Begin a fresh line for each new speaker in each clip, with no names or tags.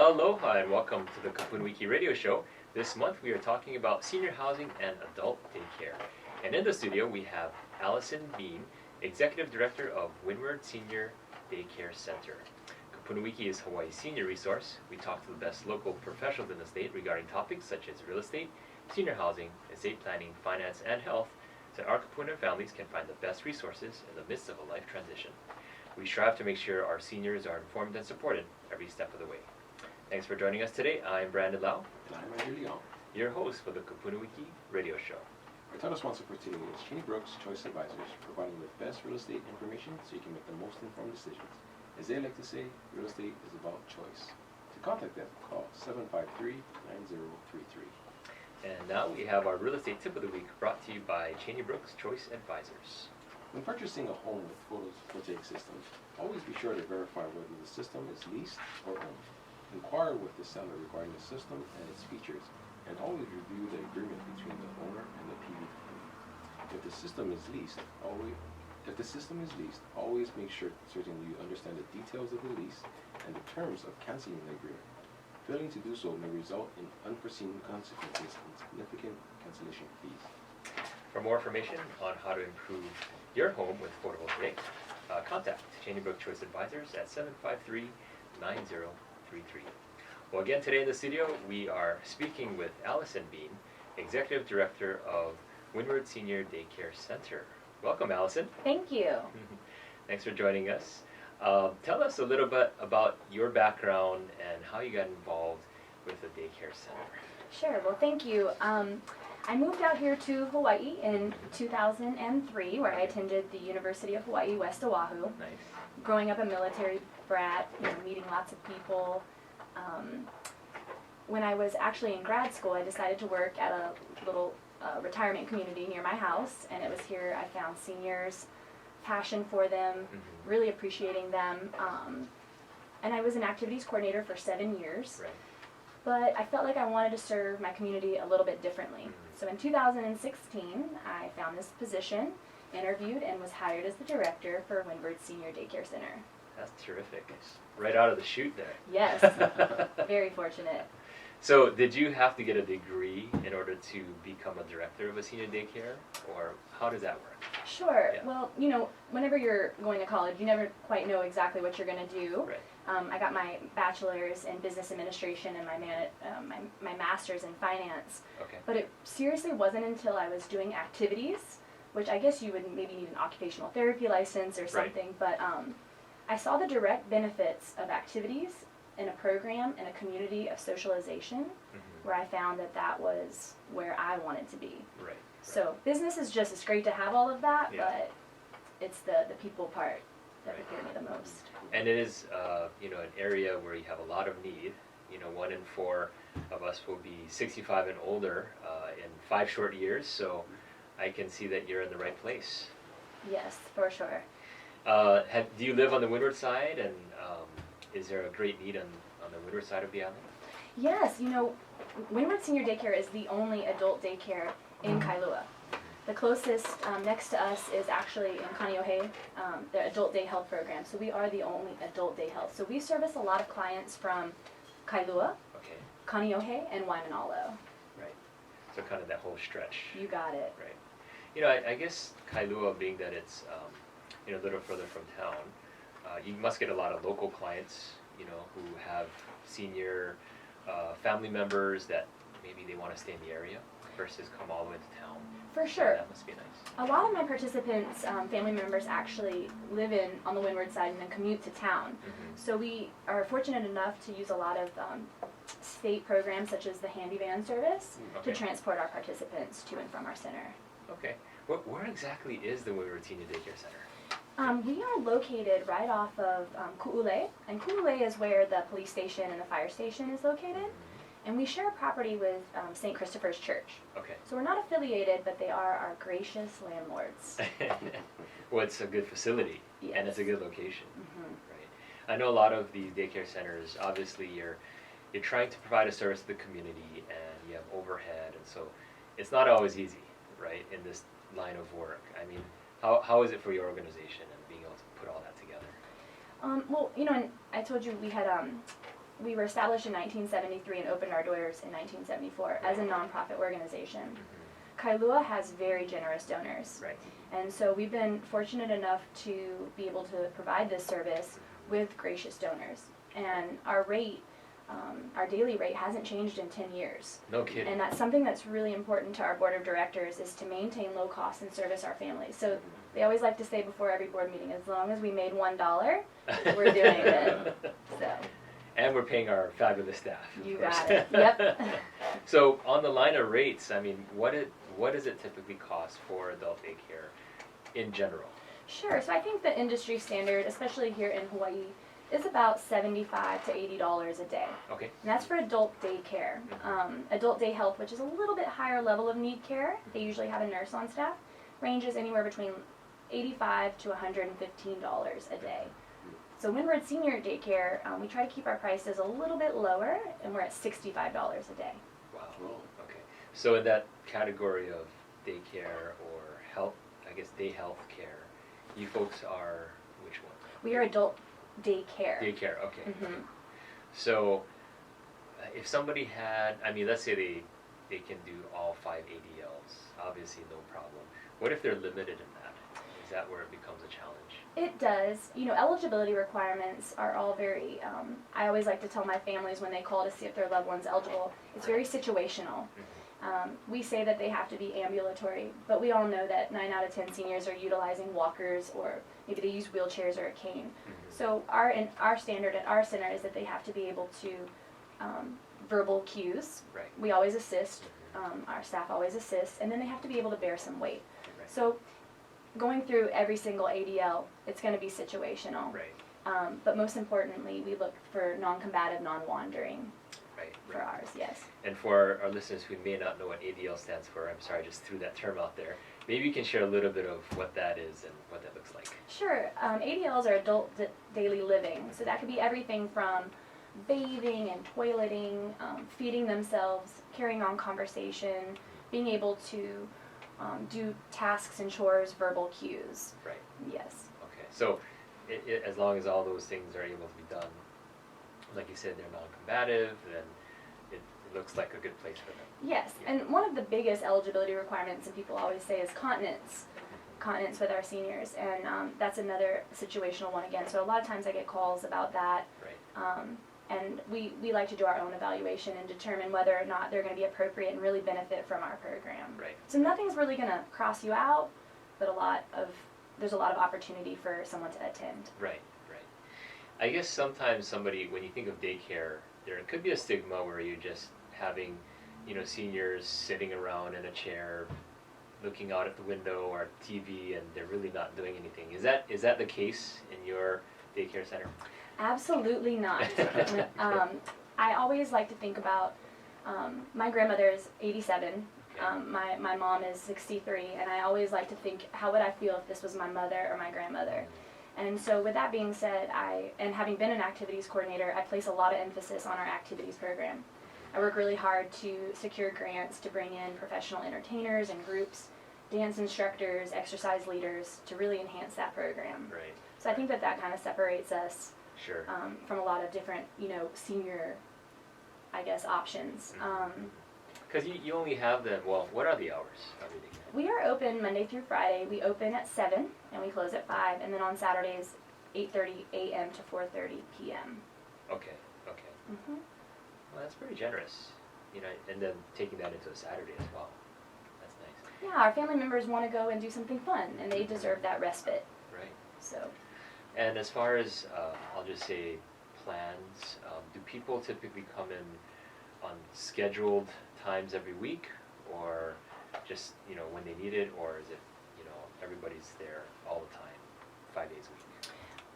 Aloha and welcome to the KupunaWiki radio show. This month we are talking about senior housing and adult daycare. And in the studio we have Allison Bean, Executive Director of Windward Senior Daycare Center. KupunaWiki is Hawaii's senior resource. We talk to the best local professionals in the state regarding topics such as real estate, senior housing, estate planning, finance, and health, so our Kupuna families can find the best resources in the midst of a life transition. We strive to make sure our seniors are informed and supported every step of the way. Thanks for joining us today. I'm Brandon Lau.
And I'm Andrew Leon,
your host for the KupunaWiki radio show.
Our title sponsor for today is Cheney Brooks Choice Advisors, providing you with best real estate information so you can make the most informed decisions. As they like to say, real estate is about choice. To contact them, call 753-9033.
And now we have our real estate tip of the week brought to you by Cheney Brooks Choice Advisors.
When purchasing a home with photovoltaic systems, always be sure to verify whether the system is leased or owned. Inquire with the seller regarding the system and its features, and always review the agreement between the owner and the PV company. If the system is leased, always make sure certain you understand the details of the lease and the terms of canceling the agreement. Failing to do so may result in unforeseen consequences and significant cancellation fees.
For more information on how to improve your home with photovoltaic, contact Cheney Brooks Choice Advisors at 753-9033. Well, again, today in the studio, we are speaking with Allison Bean, Executive Director of Windward Senior Daycare Center. Welcome, Allison.
Thank you.
Thanks for joining us. Tell us a little bit about your background and how you got involved with the daycare center.
Sure. Well, thank you. I moved out here to Hawaii in 2003, where I attended the University of Hawaii, West Oahu.
Nice.
Growing up a military brat, meeting lots of people. When I was actually in grad school, I decided to work at a little retirement community near my house, and it was here I found seniors, passion for them, really appreciating them, and I was an activities coordinator for 7 years.
Right.
But I felt like I wanted to serve my community a little bit differently. So in 2016, I found this position, interviewed, and was hired as the director for Windward Senior Daycare Center.
That's terrific. Right out of the chute there.
Yes, very fortunate.
So did you have to get a degree in order to become a director of a senior daycare, or how does that work?
Sure.
Yeah.
Well, whenever you're going to college, you never quite know exactly what you're going to do.
Right.
I got my bachelor's in business administration and my master's in finance.
Okay.
But it seriously wasn't until I was doing activities, which I guess you would maybe need an occupational therapy license or something, but I saw the direct benefits of activities in a program in a community of socialization, where I found that was where I wanted to be.
Right.
So business is just, it's great to have all of that,
Yeah.
but it's the people part that would fear me the most.
And it is, an area where you have a lot of need. 1 in 4 of us will be 65 and older in 5 short years, so I can see that you're in the right place.
Yes, for sure.
Do you live on the Windward side, and is there a great need on the Windward side of the island?
Yes, Windward Senior Daycare is the only adult daycare in Kailua. The closest next to us is actually in Kaneohe, the Adult Day Health Program. So we are the only adult day health. So we service a lot of clients from Kailua, Kaneohe, and Waimanalo.
Right. So kind of that whole stretch.
You got it.
Right. I guess Kailua, being that it's a little further from town, you must get a lot of local clients, who have senior family members that maybe they want to stay in the area versus come all the way to town.
For sure.
That must be nice.
A lot of my participants, family members, actually live on the Windward side and then commute to town. So we are fortunate enough to use a lot of state programs such as the Handy Van service to transport our participants to and from our center.
Okay. Where exactly is the Windward Senior Daycare Center?
We are located right off of Ku'ule, and Ku'ule is where the police station and the fire station is located. And we share a property with St. Christopher's Church.
Okay.
So we're not affiliated, but they are our gracious landlords.
Well, it's a good facility,
Yes.
and it's a good location. Right. I know a lot of these daycare centers, obviously you're trying to provide a service to the community, and you have overhead, and so it's not always easy, right, in this line of work. I mean, how is it for your organization and being able to put all that together?
Well, and I told you we had we were established in 1973 and opened our doors in 1974 as a nonprofit organization. Kailua has very generous donors.
Right.
And so we've been fortunate enough to be able to provide this service with gracious donors. And our rate, our daily rate hasn't changed in 10 years.
No kidding.
And that's something that's really important to our board of directors, is to maintain low cost and service our families. So they always like to say before every board meeting, as long as we made $1, we're doing good. So.
And we're paying our fabulous staff.
You
of course.
got it. Yep.
So on the line of rates, I mean, what does it typically cost for adult daycare in general?
Sure. So I think the industry standard, especially here in Hawaii, is about $75 to $80 a day.
Okay.
And that's for adult daycare. Adult day health, which is a little bit higher level of need care, they usually have a nurse on staff, ranges anywhere between $85 to $115 a day. So Windward Senior Daycare, we try to keep our prices a little bit lower, and we're at $65 a day.
Wow. Okay. So in that category of daycare or health, I guess day health care, you folks are which one?
We are adult daycare.
Daycare. Okay.
Mhm.
Okay. So if somebody had, I mean, let's say they can do all 5 ADLs, obviously no problem. What if they're limited in that? Is that where it becomes a challenge?
It does. You know, eligibility requirements are all very, I always like to tell my families when they call to see if their loved one's eligible, it's very situational. We say that they have to be ambulatory, but we all know that 9 out of 10 seniors are utilizing walkers, or maybe they use wheelchairs or a cane. So our standard at our center is that they have to be able to verbal cues.
Right.
We always assist. Our staff always assists, and then they have to be able to bear some weight.
Right.
So going through every single ADL, it's going to be situational.
Right.
But most importantly, we look for non-combative, non-wandering
Right.
for ours, yes.
And for our listeners who may not know what ADL stands for, I'm sorry, I just threw that term out there. Maybe you can share a little bit of what that is and what that looks like.
Sure. ADLs are adult daily living. So that could be everything from bathing and toileting, feeding themselves, carrying on conversation, being able to do tasks and chores, verbal cues.
Right.
Yes.
Okay. So as long as all those things are able to be done, like you said, they're non-combative, then it looks like a good place for them.
Yes,
Yeah.
and one of the biggest eligibility requirements, and people always say, is continence. Continence with our seniors, and that's another situational one again. So a lot of times I get calls about that.
Right.
And we like to do our own evaluation and determine whether or not they're going to be appropriate and really benefit from our program.
Right.
So nothing's really going to cross you out, but there's a lot of opportunity for someone to attend.
Right. Right. I guess sometimes somebody, when you think of daycare, there could be a stigma where you're just having, seniors sitting around in a chair, looking out at the window or TV, and they're really not doing anything. Is that the case in your daycare center?
Absolutely not. I always like to think about, my grandmother is 87, my mom is 63, and I always like to think, how would I feel if this was my mother or my grandmother? And so with that being said, and having been an activities coordinator, I place a lot of emphasis on our activities program. I work really hard to secure grants to bring in professional entertainers and groups, dance instructors, exercise leaders, to really enhance that program.
Right.
So I think that kind of separates us
Sure.
from a lot of different, senior, I guess, options.
Because you only have them, well, what are the hours of your daycare?
We are open Monday through Friday. We open at 7 and we close at 5, and then on Saturdays, 8:30 a.m. to 4:30 p.m.
Okay. Well, that's pretty generous, and then taking that into a Saturday as well. That's nice.
Yeah, our family members want to go and do something fun, and they deserve that respite.
Right.
So.
And as far as, I'll just say, plans, do people typically come in on scheduled times every week, or just, when they need it, or is it, everybody's there all the time, 5 days a week?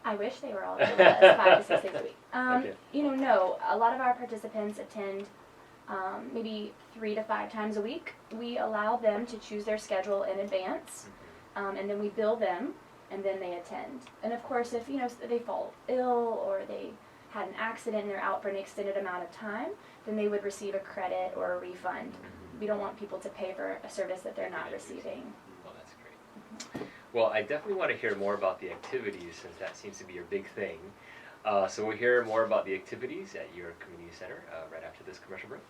I wish they were all there with us 5 to 6 days a week.
Okay.
No, a lot of our participants attend maybe 3 to 5 times a week. We allow them to choose their schedule in advance, and then we bill them, and then they attend. And of course, if they fall ill or they had an accident and they're out for an extended amount of time, then they would receive a credit or a refund. We don't want people to pay for a service that they're not receiving.
Well, that's great. Well, I definitely want to hear more about the activities, since that seems to be your big thing. So we'll hear more about the activities at your community center right after this commercial break.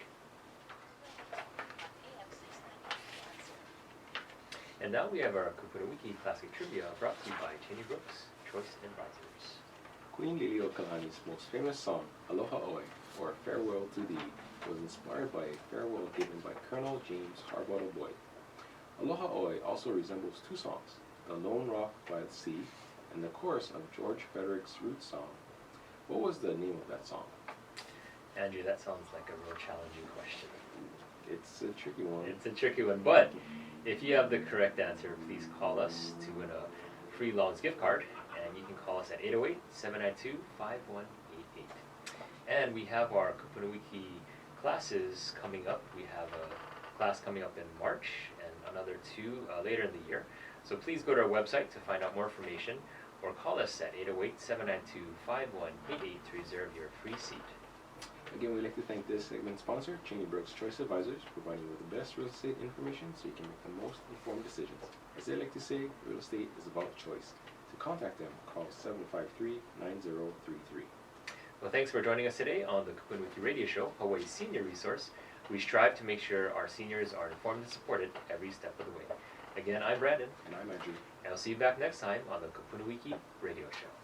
And now we have our KupunaWiki Classic Trivia brought to you by Cheney Brooks, Choice Advisors.
Queen Liliuokalani's most famous song, Aloha Oe, or Farewell to Thee, was inspired by a farewell given by Colonel James Harbottle Boyd. Aloha Oe also resembles two songs, The Lone Rock by the Sea and the chorus of George Frederick's Roots song. What was the name of that song?
Andrew, that sounds like a real challenging question.
It's a tricky one.
It's a tricky one, but if you have the correct answer, please call us to win a free Long's gift card, and you can call us at 808-792-5188. And we have our KupunaWiki classes coming up. We have a class coming up in March and another two later in the year. So please go to our website to find out more information, or call us at 808-792-5188 to reserve your free seat.
Again, we'd like to thank this segment sponsor, Cheney Brooks Choice Advisors, providing you with the best real estate information so you can make the most informed decisions. As they like to say, real estate is about choice. To contact them, call 753-9033.
Well, thanks for joining us today on the KupunaWiki Radio Show, Hawaii's senior resource. We strive to make sure our seniors are informed and supported every step of the way. Again, I'm Brandon.
And I'm Andrew.
And I'll see you back next time on the KupunaWiki Radio Show.